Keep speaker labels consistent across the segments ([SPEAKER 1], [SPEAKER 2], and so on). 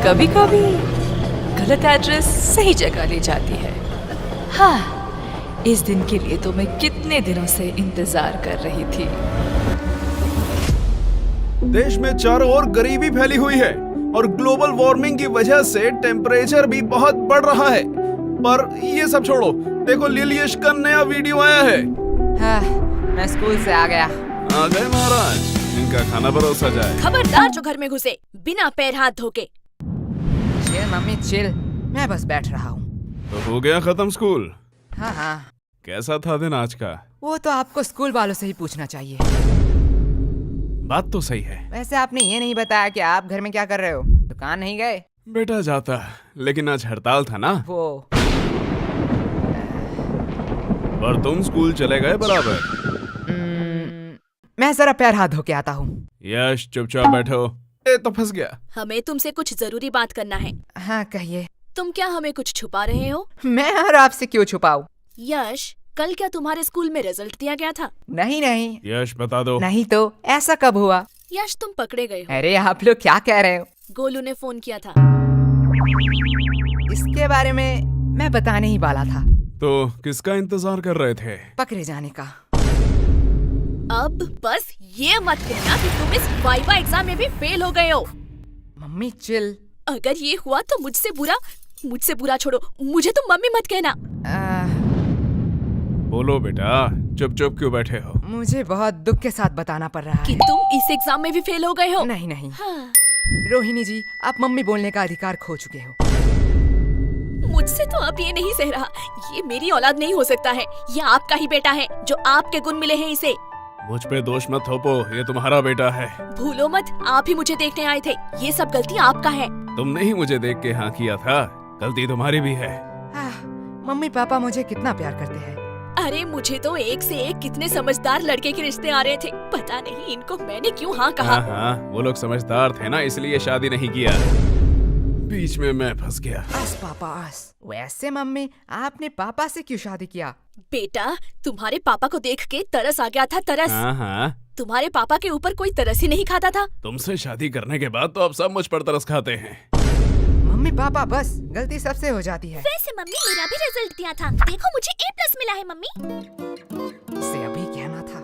[SPEAKER 1] कभी कभी गलत एड्रेस सही जगह ले जाती है। हाँ, इस दिन के लिए तो मैं कितने दिनों से इंतजार कर रही थी।
[SPEAKER 2] देश में चारों ओर गरीबी फैली हुई है और ग्लोबल वार्मिंग की वजह से टेम्परेचर भी बहुत बढ़ रहा है। पर ये सब छोड़ो, देखो लिलियश का नया वीडियो आया है।
[SPEAKER 3] हाँ, मैं स्कूल से आ गया।
[SPEAKER 2] आ गए महाराज, इनका खाना परोसा जाए।
[SPEAKER 4] खबरदार जो घर में घुसे बिना पैर हाथ धोके।
[SPEAKER 3] चिल मम्मी चिल, मैं बस बैठ रहा हूँ।
[SPEAKER 2] तो हो गया खत्म स्कूल?
[SPEAKER 3] हाँ हाँ,
[SPEAKER 2] कैसा था दिन आज का?
[SPEAKER 3] वो तो आपको स्कूल वालों से ही पूछना चाहिए।
[SPEAKER 2] बात तो सही है।
[SPEAKER 3] वैसे आपने ये नहीं बताया कि आप घर में क्या कर रहे हो? दुकान नहीं गए?
[SPEAKER 2] बेटा जाता, लेकिन आज हड़ताल था ना।
[SPEAKER 3] वो
[SPEAKER 2] पर तुम स्कूल चले गए बराबर।
[SPEAKER 3] मैं जरा पैर हाथ धो के आता हूँ।
[SPEAKER 2] यश चुपचाप बैठो। ए तो फंस गया।
[SPEAKER 4] हमें तुमसे कुछ जरूरी बात करना है।
[SPEAKER 3] हाँ कहिए।
[SPEAKER 4] तुम क्या हमें कुछ छुपा रहे हो?
[SPEAKER 3] मैं और आपसे क्यों छुपाऊं?
[SPEAKER 4] यश, कल क्या तुम्हारे स्कूल में रिजल्ट दिया गया था?
[SPEAKER 3] नहीं नहीं।
[SPEAKER 2] यश बता दो।
[SPEAKER 3] नहीं तो ऐसा कब हुआ?
[SPEAKER 4] यश, तुम पकड़े गए हो।
[SPEAKER 3] अरे आप लोग क्या कह रहे हो?
[SPEAKER 4] गोलू ने फोन किया था।
[SPEAKER 3] इसके बारे में मैं बताने ही वाला था।
[SPEAKER 2] तो किसका इंतजार कर रहे थे?
[SPEAKER 3] पकड़े जाने का।
[SPEAKER 4] अब बस ये मत कहना कि तुम इस वाइवा एग्जाम में भी फेल हो गए हो।
[SPEAKER 3] Mummy chill.
[SPEAKER 4] अगर ये हुआ तो मुझसे बुरा छोड़ो, मुझे तुम मम्मी मत कहना।
[SPEAKER 2] बोलो बेटा, चुप चुप क्यों बैठे हो?
[SPEAKER 3] मुझे बहुत दुख के साथ बताना पड़ रहा
[SPEAKER 4] कि
[SPEAKER 3] है।
[SPEAKER 4] तुम इस एग्जाम में भी फेल हो गए हो।
[SPEAKER 3] नहीं नहीं।
[SPEAKER 4] हाँ।
[SPEAKER 3] रोहिणी जी, आप मम्मी बोलने का अधिकार खो चुके हो।
[SPEAKER 4] मुझसे तो अब ये नहीं सह रहा। ये मेरी औलाद नहीं हो सकता है। ये आपका ही बेटा है, जो आपके गुण मिले हैं इसे।
[SPEAKER 2] मुझ पे दोष मत थोपो, ये तुम्हारा बेटा है।
[SPEAKER 4] भूलो मत, आप ही मुझे देखने आए थे। ये सब गलती आपका है।
[SPEAKER 2] तुमने ही मुझे देख के हाँ किया था, गलती तुम्हारी भी है।
[SPEAKER 3] मम्मी पापा मुझे कितना प्यार करते हैं।
[SPEAKER 4] अरे मुझे तो एक से एक कितने समझदार लड़के के रिश्ते आ रहे थे। पता नहीं इनको मैंने क्यों हाँ कहा।
[SPEAKER 2] हाँ, वो लोग समझदार थे ना, इसलिए शादी नहीं किया। बीच में मैं फंस गया।
[SPEAKER 3] आस पापा आस। वैसे मम्मी, आपने पापा से क्यों शादी किया?
[SPEAKER 4] बेटा, तुम्हारे पापा को देख के तरस आ गया था, तरस।
[SPEAKER 2] हाँ।
[SPEAKER 4] तुम्हारे पापा के ऊपर कोई तरस ही नहीं खाता था।
[SPEAKER 2] तुमसे शादी करने के बाद तो अब सब मुझ पर तरस खाते हैं।
[SPEAKER 3] मम्मी पापा बस, गलती सबसे हो जाती है।
[SPEAKER 4] वैसे मम्मी, मेरा भी रिजल्ट दिया था। देखो मुझे A+ मिला है मम्मी।
[SPEAKER 3] इसे अभी कहना था।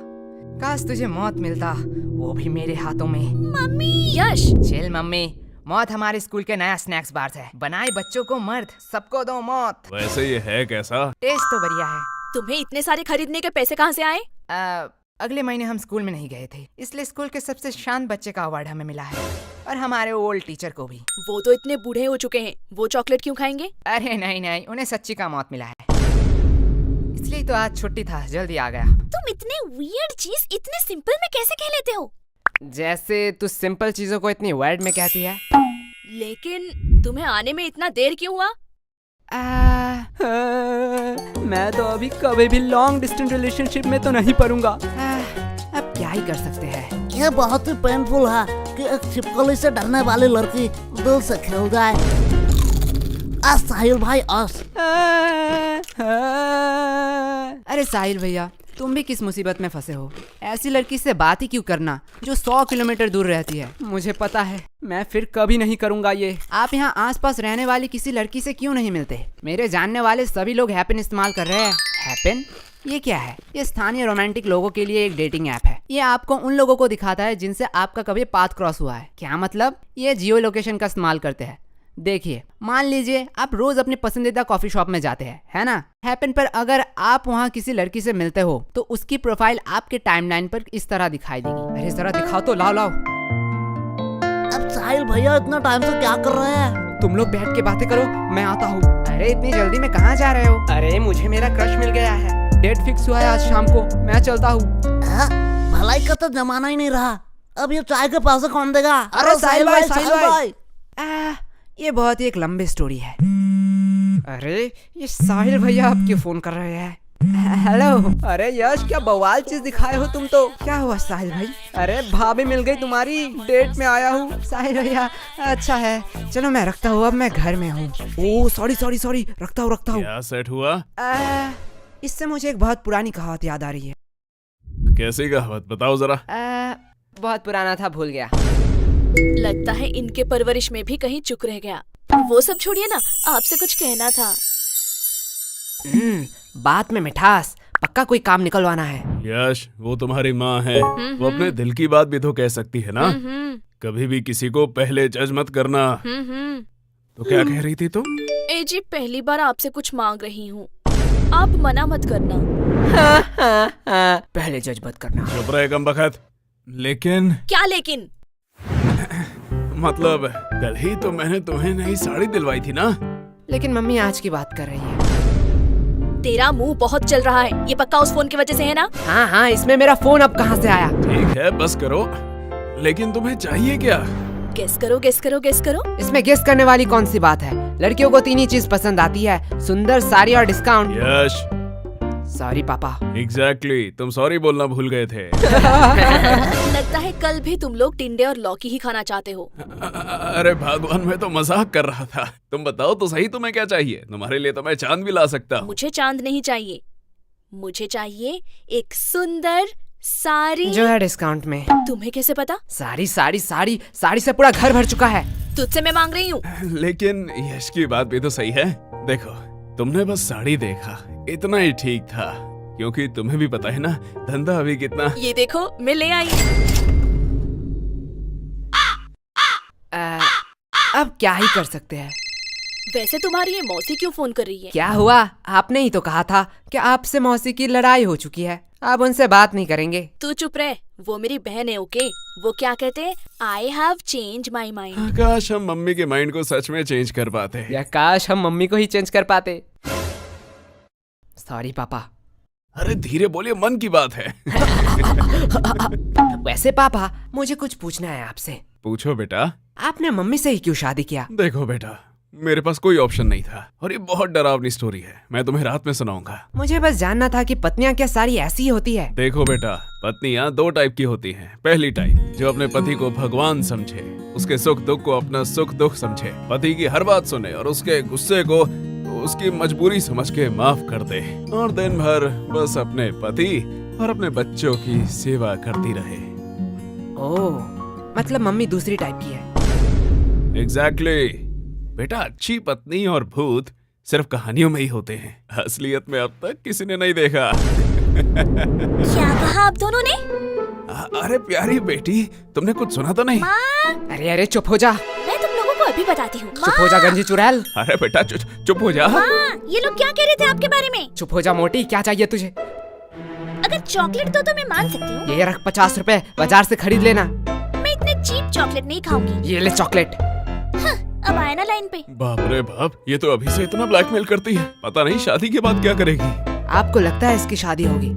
[SPEAKER 3] काश तुझे मौत मिलता, वो भी मेरे हाथों में।
[SPEAKER 4] मम्मी। यश।
[SPEAKER 3] चिल मम्मी, मौत हमारे स्कूल के नया स्नैक्स बार है। बनाए बच्चों को मर्द, सबको दो मौत।
[SPEAKER 2] वैसे ये है कैसा?
[SPEAKER 3] टेस्ट तो बढ़िया है।
[SPEAKER 4] तुम्हें इतने सारे खरीदने के पैसे कहाँ से आए?
[SPEAKER 3] अगले महीने हम स्कूल में नहीं गए थे, इसलिए स्कूल के सबसे शांत बच्चे का अवार्ड हमें मिला है, और हमारे ओल्ड टीचर को भी।
[SPEAKER 4] वो तो इतने बूढ़े हो चुके हैं, वो चॉकलेट क्यों खाएंगे?
[SPEAKER 3] अरे नहीं नहीं, उन्हें सच्ची का मौत मिला है, इसलिए तो आज छुट्टी था, जल्दी आ गया।
[SPEAKER 4] तुम इतने वियर्ड चीज इतने सिंपल में कैसे कह लेते हो?
[SPEAKER 3] जैसे तू सिंपल चीजों को इतनी वर्ड में कहती है।
[SPEAKER 4] लेकिन तुम्हें आने में इतना देर क्यों हुआ?
[SPEAKER 3] मैं तो अभी कभी भी लॉन्ग डिस्टेंस रिलेशनशिप में तो नहीं पड़ूंगा। अब क्या ही कर सकते हैं।
[SPEAKER 5] यह बहुत ही पेनफुल है कि एक छिपकली से डरने वाली लड़की दिल से खेल जाए। आज साहिल भाई
[SPEAKER 3] अरे साहिल भैया, तुम भी किस मुसीबत में फंसे हो? ऐसी लड़की से बात ही क्यों करना जो 100 किलोमीटर दूर रहती है। मुझे पता है, मैं फिर कभी नहीं करूंगा ये। आप यहाँ आसपास रहने वाली किसी लड़की से क्यों नहीं मिलते? मेरे जानने वाले सभी लोग हैपन इस्तेमाल कर रहे हैं। हैपन? ये क्या है? ये स्थानीय रोमांटिक लोगों के लिए एक डेटिंग ऐप है। ये आपको उन लोगों को दिखाता है जिनसे आपका कभी पाथ क्रॉस हुआ है। क्या मतलब? ये जियो लोकेशन का इस्तेमाल करते हैं। देखिए, मान लीजिए आप रोज अपने पसंदीदा कॉफी शॉप में जाते हैं, है ना? हैपन पर अगर आप वहाँ किसी लड़की से मिलते हो तो उसकी प्रोफाइल आपके टाइमलाइन पर इस तरह दिखाई देगी। अरे जरा दिखाओ तो, लाओ।
[SPEAKER 5] अब साहिल भैया इतना टाइम से क्या कर रहे हैं?
[SPEAKER 3] तुम लोग बैठ के बातें करो, मैं आता हूँ। अरे इतनी जल्दी में कहाँ जा रहे हो? अरे मुझे मेरा क्रश मिल गया है, डेट फिक्स हुआ है आज शाम को, मैं चलता हूँ।
[SPEAKER 5] भलाई का तो जमाना ही नहीं रहा, अब ये चाय के पैसे कौन देगा?
[SPEAKER 3] अरे साहिल भाई। ये बहुत ही एक लंबी स्टोरी है। अरे ये साहिल भैया अब क्यों फोन कर रहे हैं? हेलो। अरे यश, क्या बवाल चीज दिखाए हो तुम तो। क्या हुआ साहिल भाई? अरे भाभी मिल गई तुम्हारी, डेट में आया हूँ। साहिल भैया, अच्छा है, चलो मैं रखता हूँ, अब मैं घर में हूँ। ओह सॉरी, रखता हूँ।
[SPEAKER 2] क्या सेट हुआ?
[SPEAKER 3] इससे मुझे एक बहुत पुरानी कहावत याद आ रही है।
[SPEAKER 2] कैसी कहावत, बताओ जरा।
[SPEAKER 3] बहुत पुराना था, भूल गया।
[SPEAKER 4] लगता है इनके परवरिश में भी कहीं चूक रह गया। वो सब छोड़िए ना, आपसे कुछ कहना था।
[SPEAKER 3] बात में मिठास, पक्का कोई काम निकलवाना है।
[SPEAKER 2] यश, वो तुम्हारी माँ है, वो अपने दिल की बात भी तो कह सकती है ना। कभी भी किसी को पहले जज मत करना। तो क्या कह रही थी तुम?
[SPEAKER 4] ए जी, पहली बार आपसे कुछ मांग रही हूँ, आप मना मत करना।
[SPEAKER 3] पहले जज मत करना।
[SPEAKER 2] चुप रहे कमबख्त। लेकिन
[SPEAKER 4] क्या लेकिन?
[SPEAKER 2] मतलब कल ही तो मैंने तुम्हें नई साड़ी दिलवाई थी ना।
[SPEAKER 3] लेकिन मम्मी आज की बात कर रही है।
[SPEAKER 4] तेरा मुंह बहुत चल रहा है, ये पक्का उस फोन की वजह से है ना?
[SPEAKER 3] हाँ हाँ, इसमें मेरा फोन अब कहाँ से आया?
[SPEAKER 2] ठीक है, बस करो। लेकिन तुम्हें चाहिए क्या?
[SPEAKER 4] गेस करो, गेस करो, गेस करो।
[SPEAKER 3] इसमें गेस करने वाली कौन सी बात है? लड़कियों को 3 ही चीज पसंद आती है, सुंदर, साड़ी और डिस्काउंट।
[SPEAKER 2] यश,
[SPEAKER 3] सॉरी पापा।
[SPEAKER 2] एग्जैक्टली, तुम सॉरी बोलना भूल गए थे।
[SPEAKER 4] लगता है कल भी तुम लोग टिंडे और लौकी ही खाना चाहते हो।
[SPEAKER 2] अरे भगवान, मैं तो मजाक कर रहा था। तुम बताओ तो सही, तुम्हें क्या चाहिए? तुम्हारे लिए तो मैं चांद भी ला सकता हूँ।
[SPEAKER 4] मुझे चांद नहीं चाहिए, मुझे चाहिए एक सुंदर साड़ी
[SPEAKER 3] जो है डिस्काउंट में।
[SPEAKER 4] तुम्हें कैसे पता?
[SPEAKER 3] साड़ी साड़ी साड़ी साड़ी से पूरा घर भर चुका है।
[SPEAKER 4] तुझसे मैं मांग रही हूँ।
[SPEAKER 2] लेकिन यश की बात भी तो सही है। देखो, तुमने बस साड़ी देखा, इतना ही ठीक था, क्योंकि तुम्हें भी पता है ना धंधा अभी कितना।
[SPEAKER 4] ये देखो, मैं ले आई।
[SPEAKER 3] अब क्या ही कर सकते हैं।
[SPEAKER 4] वैसे तुम्हारी ये मौसी क्यों फोन कर रही है?
[SPEAKER 3] क्या हुआ? आपने ही तो कहा था कि आपसे मौसी की लड़ाई हो चुकी है, अब उनसे बात नहीं करेंगे।
[SPEAKER 4] तू चुप रह, वो मेरी बहन है। ओके, वो क्या कहते हैं, I have change my mind.
[SPEAKER 2] काश हम मम्मी के माइंड को सच में चेंज कर पाते।
[SPEAKER 3] या काश हम मम्मी को ही चेंज कर पाते। सॉरी पापा।
[SPEAKER 2] अरे धीरे बोलिए, मन की बात है।
[SPEAKER 3] वैसे पापा, मुझे कुछ पूछना है आपसे।
[SPEAKER 2] पूछो बेटा।
[SPEAKER 3] आपने मम्मी से ही क्यों शादी किया?
[SPEAKER 2] देखो बेटा, मेरे पास कोई ऑप्शन नहीं था, और ये बहुत डरावनी स्टोरी है, मैं तुम्हें रात में सुनाऊंगा।
[SPEAKER 3] मुझे बस जानना था कि पत्नियां क्या सारी ऐसी ही होती है?
[SPEAKER 2] देखो बेटा, पत्नियां 2 टाइप की होती हैं। पहली टाइप जो अपने पति को भगवान समझे, उसके सुख दुख को अपना सुख दुख समझे, पति की हर बात सुने और उसके गुस्से को उसकी मजबूरी समझ के माफ कर दे, और दिन भर बस अपने पति और अपने बच्चों की सेवा करती रहे।
[SPEAKER 3] ओह, मतलब मम्मी दूसरी टाइप की है।
[SPEAKER 2] एग्जैक्टली। बेटा, अच्छी पत्नी और भूत सिर्फ कहानियों में ही होते हैं, असलियत में अब तक किसी ने नहीं देखा।
[SPEAKER 4] क्या कहा आप दोनों ने?
[SPEAKER 2] अरे प्यारी बेटी, तुमने कुछ सुना तो नहीं?
[SPEAKER 3] अरे अरे चुप हो जा।
[SPEAKER 4] मैं तुम लोगों को अभी बताती हूँ।
[SPEAKER 3] चुप हो जा गंजी चुड़ैल।
[SPEAKER 2] अरे बेटा चुप हो जा।
[SPEAKER 4] ये लोग क्या कह रहे थे आपके बारे में?
[SPEAKER 3] चुप हो जा मोटी, क्या चाहिए तुझे?
[SPEAKER 4] अगर चॉकलेट दो तो मैं मान सकती हूँ।
[SPEAKER 3] ये रख 50 रुपए, बाजार से खरीद लेना।
[SPEAKER 4] मैं इतने चीप चॉकलेट नहीं खाऊंगी।
[SPEAKER 3] ये ले चॉकलेट।
[SPEAKER 4] अब आया ना लाइन पे।
[SPEAKER 2] बाप रे बाप, ये तो अभी से इतना ब्लैकमेल करती है, पता नहीं शादी के बाद क्या करेगी।
[SPEAKER 3] आपको लगता है इसकी शादी होगी?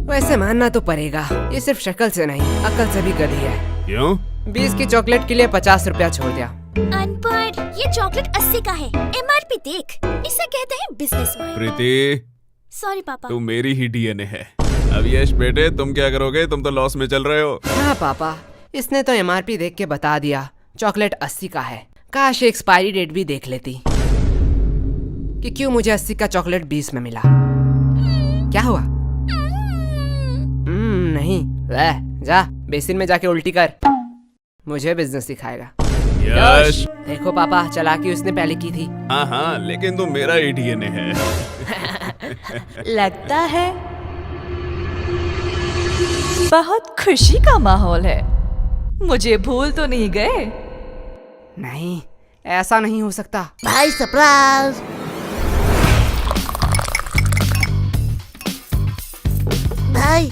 [SPEAKER 3] वैसे मानना तो पड़ेगा, ये सिर्फ शक्ल से नहीं अकल से भी गधी है।
[SPEAKER 2] क्यों?
[SPEAKER 3] 20 की चॉकलेट के लिए 50 रुपया छोड़ दिया।
[SPEAKER 4] अनपढ़, ये चॉकलेट 80 का है, MRP देख, इसे कहते हैं बिजनेस माइंड।
[SPEAKER 2] प्रीति,
[SPEAKER 4] सॉरी पापा।
[SPEAKER 2] तू मेरी ही DNA है। अब यश बेटे, तुम क्या करोगे? तुम तो लॉस में चल रहे हो।
[SPEAKER 3] हाँ पापा, इसने तो MRP देख के बता दिया, चॉकलेट 80 का है। काश एक्सपायरी डेट भी देख लेती कि क्यों मुझे 80 का चॉकलेट 20 में मिला। क्या हुआ? नहीं, जा बेसिन में जाके उल्टी कर, मुझे बिजनेस सिखाएगा।
[SPEAKER 2] यश।
[SPEAKER 3] देखो पापा, चालाकी उसने पहले की थी।
[SPEAKER 2] हाँ, लेकिन तुम मेरा ही DNA है।
[SPEAKER 1] लगता है बहुत खुशी का माहौल है। मुझे भूल तो नहीं गए?
[SPEAKER 3] नहीं, ऐसा नहीं हो सकता।
[SPEAKER 5] भाई सरप्राइज। भाई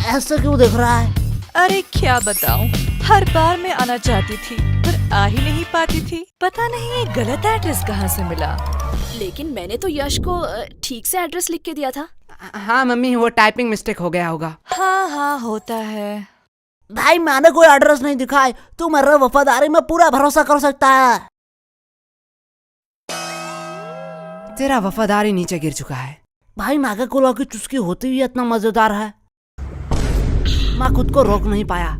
[SPEAKER 5] ऐसा क्यों देख रहा है?
[SPEAKER 1] अरे क्या बताऊं, हर बार मैं आना चाहती थी पर आ ही नहीं पाती थी। पता नहीं ये गलत एड्रेस कहाँ से मिला।
[SPEAKER 4] लेकिन मैंने तो यश को ठीक से एड्रेस लिख के दिया था।
[SPEAKER 3] हाँ मम्मी, वो टाइपिंग मिस्टेक हो गया होगा।
[SPEAKER 1] हाँ होता है।
[SPEAKER 5] भाई मैंने कोई एड्रेस नहीं दिखाई, तू मेरे वफादारी में पूरा भरोसा कर सकता है।
[SPEAKER 3] तेरा वफादारी नीचे गिर चुका है।
[SPEAKER 5] भाई नागा कोला की चुस्की होती हुई इतना मजेदार है, मैं खुद को रोक नहीं पाया।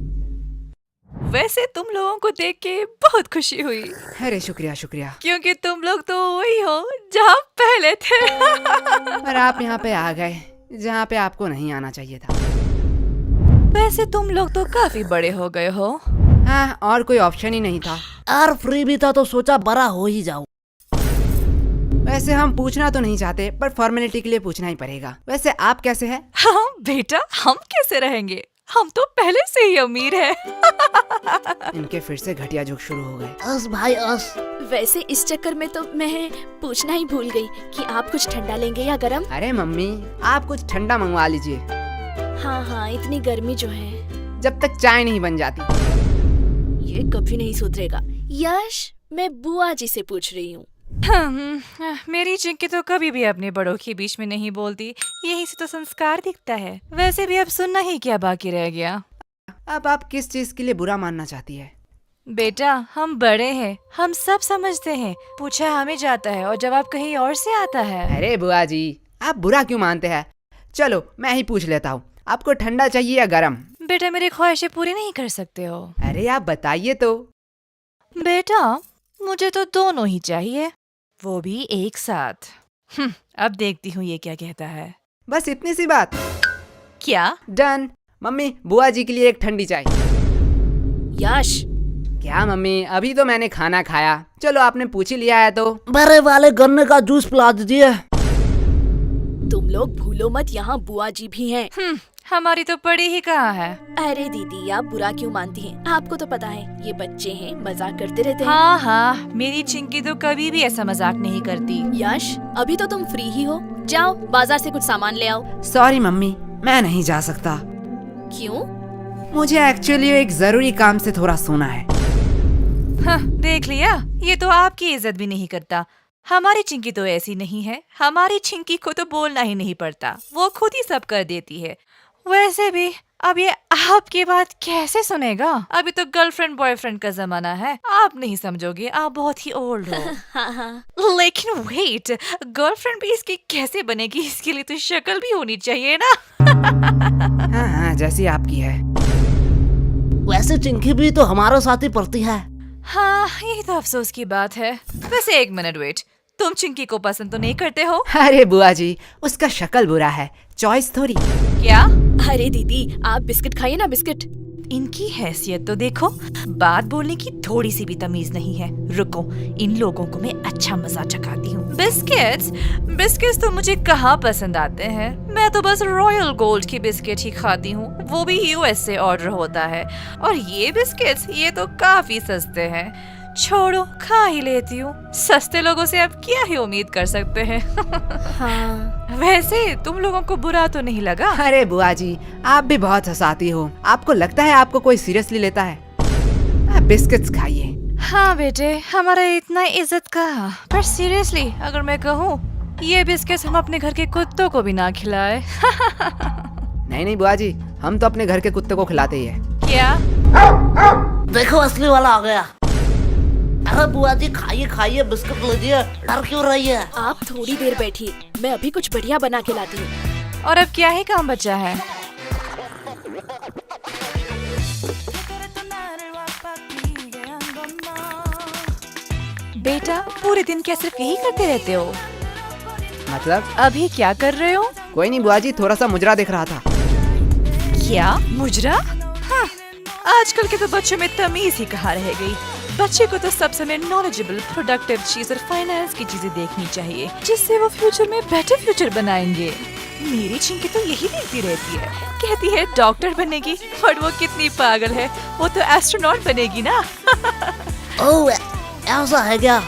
[SPEAKER 1] वैसे तुम लोगों को देख के बहुत खुशी हुई।
[SPEAKER 3] अरे शुक्रिया शुक्रिया।
[SPEAKER 1] क्योंकि तुम लोग तो वही हो जहाँ पहले थे।
[SPEAKER 3] पर आप यहाँ पे आ गए जहाँ पे आपको नहीं आना चाहिए था।
[SPEAKER 1] वैसे तुम लोग तो काफी बड़े हो गए हो।
[SPEAKER 3] हाँ, और कोई ऑप्शन ही नहीं था।
[SPEAKER 5] और फ्री भी था तो सोचा बड़ा हो ही जाऊं।
[SPEAKER 3] वैसे हम पूछना तो नहीं चाहते, पर फॉर्मेलिटी के लिए पूछना ही पड़ेगा। वैसे आप कैसे हैं?
[SPEAKER 1] हाँ बेटा, हम कैसे रहेंगे, हम तो पहले से ही अमीर हैं।
[SPEAKER 3] इनके फिर से घटिया जोक शुरू हो गए।
[SPEAKER 5] अस भाई अस।
[SPEAKER 4] वैसे इस चक्कर में तो मैं पूछना ही भूल गई कि आप कुछ ठंडा लेंगे या गरम।
[SPEAKER 3] अरे मम्मी, आप कुछ ठंडा मंगवा लीजिए,
[SPEAKER 4] हाँ हाँ, इतनी गर्मी जो है।
[SPEAKER 3] जब तक चाय नहीं बन जाती।
[SPEAKER 4] ये कभी नहीं सुधरेगा। यश, मैं बुआ जी से पूछ रही हूँ।
[SPEAKER 1] मेरी चिंकी तो कभी भी अपने बड़ों के बीच में नहीं बोलती, यही से तो संस्कार दिखता है। वैसे भी अब सुनना ही क्या बाकी रह गया।
[SPEAKER 3] अब आप किस चीज के लिए बुरा मानना चाहती है?
[SPEAKER 1] बेटा, हम बड़े हैं, हम सब समझते हैं। पूछा हमें जाता है और जवाब कहीं और से आता है।
[SPEAKER 3] अरे बुआ जी, आप बुरा क्यों मानते हैं? चलो मैं ही पूछ लेता हूँ, आपको ठंडा चाहिए या गरम?
[SPEAKER 1] बेटा, मेरी ख्वाहिशें पूरी नहीं कर सकते हो।
[SPEAKER 3] अरे आप बताइए तो।
[SPEAKER 1] बेटा, मुझे तो दोनों ही चाहिए, वो भी एक साथ। अब देखती हूँ ये क्या कहता है।
[SPEAKER 3] बस इतनी सी बात?
[SPEAKER 1] क्या?
[SPEAKER 3] डन। मम्मी, बुआ जी के लिए एक ठंडी चाय।
[SPEAKER 4] यश,
[SPEAKER 3] क्या मम्मी, अभी तो मैंने खाना खाया। चलो आपने पूछ ही लिया है तो।
[SPEAKER 5] बड़े वाले गन्ने का जूस पिला दीजिए।
[SPEAKER 4] तुम लोग भूलो मत, यहाँ बुआ जी भी हैं।
[SPEAKER 1] हमारी तो पड़ी ही कहाँ है।
[SPEAKER 4] अरे दीदी, आप बुरा क्यों मानती हैं? आपको तो पता है ये बच्चे हैं, मजाक करते रहते हैं।
[SPEAKER 1] हाँ हाँ, मेरी चिंकी तो कभी भी ऐसा मजाक नहीं करती।
[SPEAKER 4] यश, अभी तो तुम फ्री ही हो, जाओ बाजार से कुछ सामान ले आओ।
[SPEAKER 3] सॉरी मम्मी, मैं नहीं जा सकता।
[SPEAKER 4] क्यों?
[SPEAKER 3] मुझे एक्चुअली एक जरूरी काम से थोड़ा सोना है।
[SPEAKER 1] हाँ, देख लिया, ये तो आपकी इज्जत भी नहीं करता। हमारी चिंकी तो ऐसी नहीं है, हमारी चिंकी को तो बोलना ही नहीं पड़ता, वो खुद ही सब कर देती है। वैसे भी अब ये आपकी बात कैसे सुनेगा? अभी तो गर्लफ्रेंड बॉयफ्रेंड का जमाना है, आप नहीं समझोगे, आप बहुत ही ओल्ड हो।
[SPEAKER 4] हाँ हाँ।
[SPEAKER 1] लेकिन वेट, गर्लफ्रेंड भी इसकी कैसे बनेगी? इसके लिए तो शक्ल भी होनी चाहिए ना।
[SPEAKER 3] हाँ हाँ, जैसी आपकी है।
[SPEAKER 5] वैसे चिंकी भी तो हमारे साथ ही पढ़ती है।
[SPEAKER 1] हाँ, यही तो अफसोस की बात है। वैसे एक मिनट वेट, तुम चिंकी को पसंद तो नहीं करते हो?
[SPEAKER 3] अरे बुआ जी, उसका शक्ल बुरा है, चॉइस थोड़ी।
[SPEAKER 1] क्या?
[SPEAKER 4] अरे दीदी, आप बिस्किट खाइए ना, बिस्किट।
[SPEAKER 1] इनकी हैसियत तो देखो, बात बोलने की थोड़ी सी भी तमीज नहीं है। रुको, इन लोगों को मैं अच्छा मजा चखाती हूँ। बिस्किट्स? बिस्किट्स तो मुझे कहाँ पसंद आते हैं, मैं तो बस रॉयल गोल्ड की बिस्किट ही खाती हूँ, वो भी यूएस से ऑर्डर होता है। और ये बिस्किट्स, ये तो काफी सस्ते हैं। छोड़ो, खा ही लेती हूँ, सस्ते लोगों से अब क्या ही उम्मीद कर सकते हैं।
[SPEAKER 4] हाँ।
[SPEAKER 1] वैसे तुम लोगों को बुरा तो नहीं लगा?
[SPEAKER 3] अरे बुआ जी, आप भी बहुत हंसाती हो। आपको लगता है आपको कोई सीरियसली लेता है? आप बिस्किट्स खाइए।
[SPEAKER 1] हाँ बेटे, हमारा इतना इज्जत का, पर सीरियसली अगर मैं कहूँ, ये बिस्किट्स हम अपने घर के कुत्तों को भी ना खिलाए।
[SPEAKER 3] नहीं नहीं बुआ जी, हम तो अपने घर के कुत्ते को खिलाते ही है।
[SPEAKER 1] क्या?
[SPEAKER 5] देखो असली वाला आ गया। अरे बुआ जी, खाइए खाइए, बिस्कुट लीजिए, डर क्यों रही है?
[SPEAKER 4] आप थोड़ी देर बैठिए, मैं अभी कुछ बढ़िया बना के लाती हूँ।
[SPEAKER 1] और अब क्या ही काम बचा है? बेटा, पूरे दिन क्या सिर्फ यही करते रहते हो?
[SPEAKER 3] मतलब?
[SPEAKER 1] अभी क्या कर रहे हो?
[SPEAKER 3] कोई नहीं बुआ जी, थोड़ा सा मुजरा देख रहा था।
[SPEAKER 1] क्या मुजरा? हाँ, आजकल के तो बच्चों में तमीज ही कहाँ रह गई। बच्चे को तो सब समय नॉलेजेबल, प्रोडक्टिव चीज और फाइनेंस की चीजें देखनी चाहिए, जिससे वो फ्यूचर में बेटर फ्यूचर बनाएंगे। मेरी चिंकी तो यही देखती रहती है, कहती है डॉक्टर बनेगी, और वो कितनी पागल है, वो तो एस्ट्रोनॉट बनेगी ना।
[SPEAKER 5] ओह, ऐसा है क्या?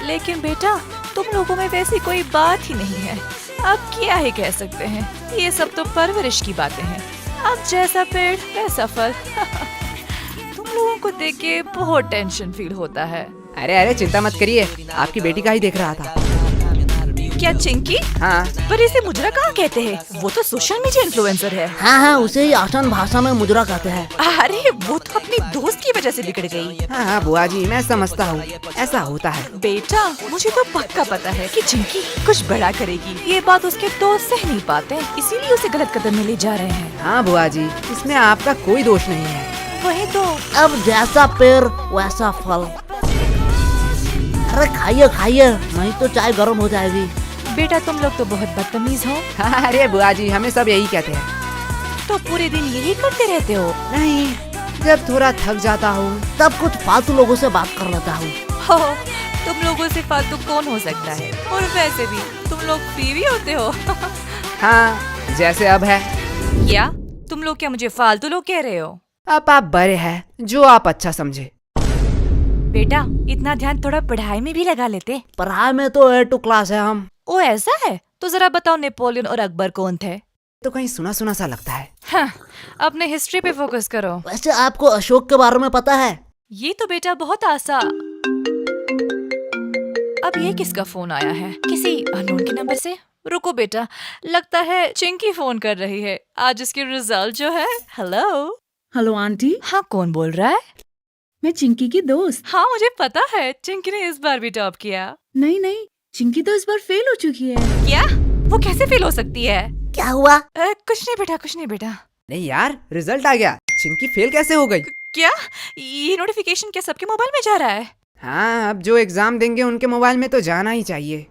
[SPEAKER 1] लेकिन बेटा, तुम लोगों में वैसी कोई बात ही नहीं है, अब क्या ही कह सकते हैं, ये सब तो परवरिश की बातें हैं। अब जैसा पेड़ वैसा फल। तुम लोगों को देख के बहुत टेंशन फील होता है।
[SPEAKER 3] अरे अरे चिंता मत करिए, आपकी बेटी का ही देख रहा था।
[SPEAKER 1] क्या चिंकी?
[SPEAKER 3] हाँ।
[SPEAKER 1] पर इसे मुजरा कहाँ कहते हैं? वो तो सोशल मीडिया इन्फ्लुएंसर है।
[SPEAKER 5] हाँ हाँ, उसे ही आसान भाषा में मुजरा कहते हैं।
[SPEAKER 1] अरे वो तो अपनी दोस्त की वजह से बिगड़ गई।
[SPEAKER 3] हाँ हाँ बुआ जी, मैं समझता हूँ, ऐसा होता है।
[SPEAKER 1] बेटा, मुझे तो पक्का पता है कि चिंकी कुछ बड़ा करेगी। ये बात उसके दोस्त सह नहीं पाते, इसीलिए उसे गलत कदम में ले जा रहे हैं।
[SPEAKER 3] हाँ बुआ जी, इसमें आपका कोई दोष नहीं है।
[SPEAKER 1] वही तो।
[SPEAKER 5] अब जैसा पेड़ वैसा फल। अरे खाइए खाइए, नहीं तो चाय गर्म हो जाएगी।
[SPEAKER 1] बेटा, तुम लोग तो बहुत बदतमीज हो।
[SPEAKER 3] हाँ, अरे बुआ जी, हमें सब यही कहते हैं।
[SPEAKER 1] तो पूरे दिन यही करते रहते हो?
[SPEAKER 3] नहीं, जब थोड़ा थक जाता हूँ
[SPEAKER 5] तब कुछ फालतू लोगों से बात कर लेता हूँ।
[SPEAKER 1] हो, तुम लोगों से फालतू कौन हो सकता है? और वैसे भी तुम लोग फ्री भी होते हो।
[SPEAKER 3] हाँ, जैसे अब है।
[SPEAKER 1] क्या तुम लोग क्या मुझे फालतू लोग कह रहे हो?
[SPEAKER 3] अब आप बड़े हैं, जो आप अच्छा समझे।
[SPEAKER 1] बेटा, इतना ध्यान थोड़ा पढ़ाई में भी लगा लेते।
[SPEAKER 5] पढ़ाई में तो A2 क्लास है हम।
[SPEAKER 1] ओ ऐसा है? तो जरा बताओ, नेपोलियन और अकबर कौन थे?
[SPEAKER 3] तो कहीं सुना सुना सा लगता है।
[SPEAKER 1] हाँ, अपने हिस्ट्री पे फोकस करो।
[SPEAKER 5] वैसे आपको अशोक के बारे में पता है?
[SPEAKER 1] ये तो बेटा बहुत आसान। अब ये किसका फोन आया है? किसी अननोन के नंबर से? रुको बेटा, लगता है चिंकी फोन कर रही है। आज इसके रिजल्ट जो है। हेलो।
[SPEAKER 6] हेलो आंटी,
[SPEAKER 1] हाँ, कौन बोल रहा है?
[SPEAKER 6] मैं चिंकी की दोस्त।
[SPEAKER 1] हाँ, मुझे पता है चिंकी ने इस बार भी टॉप किया।
[SPEAKER 6] नहीं, चिंकी तो इस बार फेल हो चुकी है।
[SPEAKER 1] क्या? वो कैसे फेल हो सकती है?
[SPEAKER 5] क्या हुआ?
[SPEAKER 1] कुछ नहीं बेटा।
[SPEAKER 3] नहीं यार, रिजल्ट आ गया। चिंकी फेल कैसे हो गई?
[SPEAKER 1] क्या? ये नोटिफिकेशन क्या सबके मोबाइल में जा रहा है?
[SPEAKER 3] हाँ, अब जो एग्जाम देंगे उनके मोबाइल में तो जाना ही चाहिए।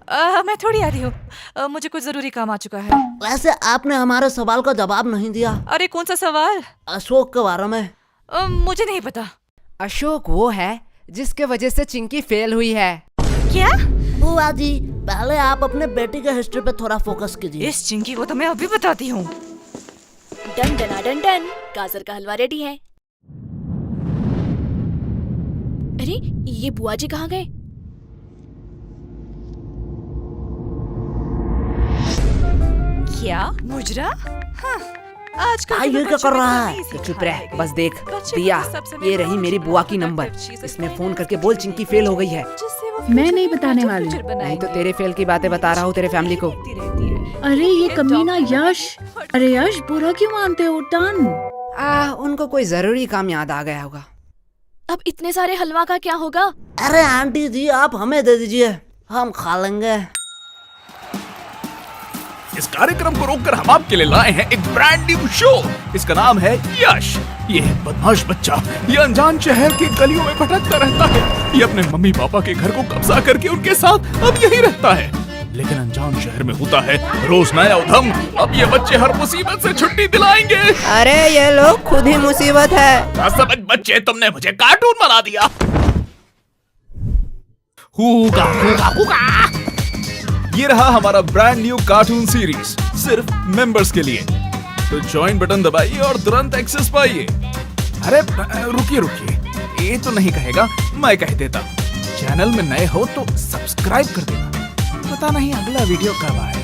[SPEAKER 1] मैं थोड़ी आ रही हूँ। मुझे कुछ जरूरी काम आ चुका है।
[SPEAKER 5] वैसे आपने हमारे सवाल का जवाब नहीं दिया।
[SPEAKER 1] अरे कौन सा सवाल?
[SPEAKER 5] अशोक के बारे में।
[SPEAKER 1] मुझे नहीं पता।
[SPEAKER 3] अशोक वो है जिसके वजह से चिंकी फेल हुई है।
[SPEAKER 1] क्या?
[SPEAKER 5] बुआ जी, पहले आप अपने बेटी के हिस्ट्री पे थोड़ा फोकस कीजिए।
[SPEAKER 1] इस चिंकी को तो मैं अभी बताती हूँ।
[SPEAKER 4] डन डना डन डन, गाजर का हलवा रेडी है। अरे ये बुआ जी कहाँ गए?
[SPEAKER 1] क्या? मुजरा? हाँ, आजकल के
[SPEAKER 5] ये
[SPEAKER 1] तो
[SPEAKER 5] क्या
[SPEAKER 1] बच्चों
[SPEAKER 5] कर
[SPEAKER 1] में
[SPEAKER 5] रहा
[SPEAKER 1] तो
[SPEAKER 5] है?
[SPEAKER 1] नहीं
[SPEAKER 3] तो
[SPEAKER 1] सीखा
[SPEAKER 3] चुप रह,
[SPEAKER 1] है।
[SPEAKER 3] बस देख।
[SPEAKER 1] बच्चे
[SPEAKER 3] दिया,
[SPEAKER 1] को सब समय
[SPEAKER 3] ये रही मेरी बुआ की नंबर। इसमें फोन करके बोल चिंकी फेल हो गई है।
[SPEAKER 1] जिससे वो
[SPEAKER 6] मैं
[SPEAKER 1] future
[SPEAKER 6] नहीं
[SPEAKER 1] में
[SPEAKER 6] बताने
[SPEAKER 1] better
[SPEAKER 6] वाली।
[SPEAKER 1] future
[SPEAKER 3] नहीं तो
[SPEAKER 1] बनाएंगे।
[SPEAKER 3] तेरे फेल की बातें बता रहा हूँ तेरे फैमिली को।
[SPEAKER 1] देखती रहती है।
[SPEAKER 6] अरे ये कमीना यश। अरे यश, बुरा क्यों मानते हो? टन।
[SPEAKER 3] उनको कोई जरूरी काम याद आ गया होगा।
[SPEAKER 4] अब इतने सारे हलवा का क्या होगा?
[SPEAKER 5] अरे आंटी जी, आप हमें दे दीजिए, हम खा लेंगे।
[SPEAKER 2] इस कार्यक्रम को रोककर हम आपके लिए लाए हैं एक ब्रांड न्यू शो। इसका नाम है यश। ये है बदमाश बच्चा। ये अनजान शहर की गलियों में भटकता रहता है। ये अपने मम्मी पापा के घर को कब्जा करके उनके साथ अब यही रहता है। लेकिन अनजान शहर में होता है रोज नया उधम। अब ये बच्चे हर मुसीबत से छुट्टी दिलाएंगे।
[SPEAKER 3] अरे ये लोग खुद ही मुसीबत है।
[SPEAKER 2] समझ बच्चे, तुमने मुझे कार्टून बना दिया। हुगा हुगा हुगा। ये रहा हमारा ब्रांड न्यू कार्टून सीरीज, सिर्फ मेंबर्स के लिए। तो ज्वाइन बटन दबाइए और तुरंत एक्सेस पाइए। अरे रुकिए, ये तो नहीं कहेगा, मैं कह देता। चैनल में नए हो तो सब्सक्राइब कर देना। पता नहीं अगला वीडियो कब आए।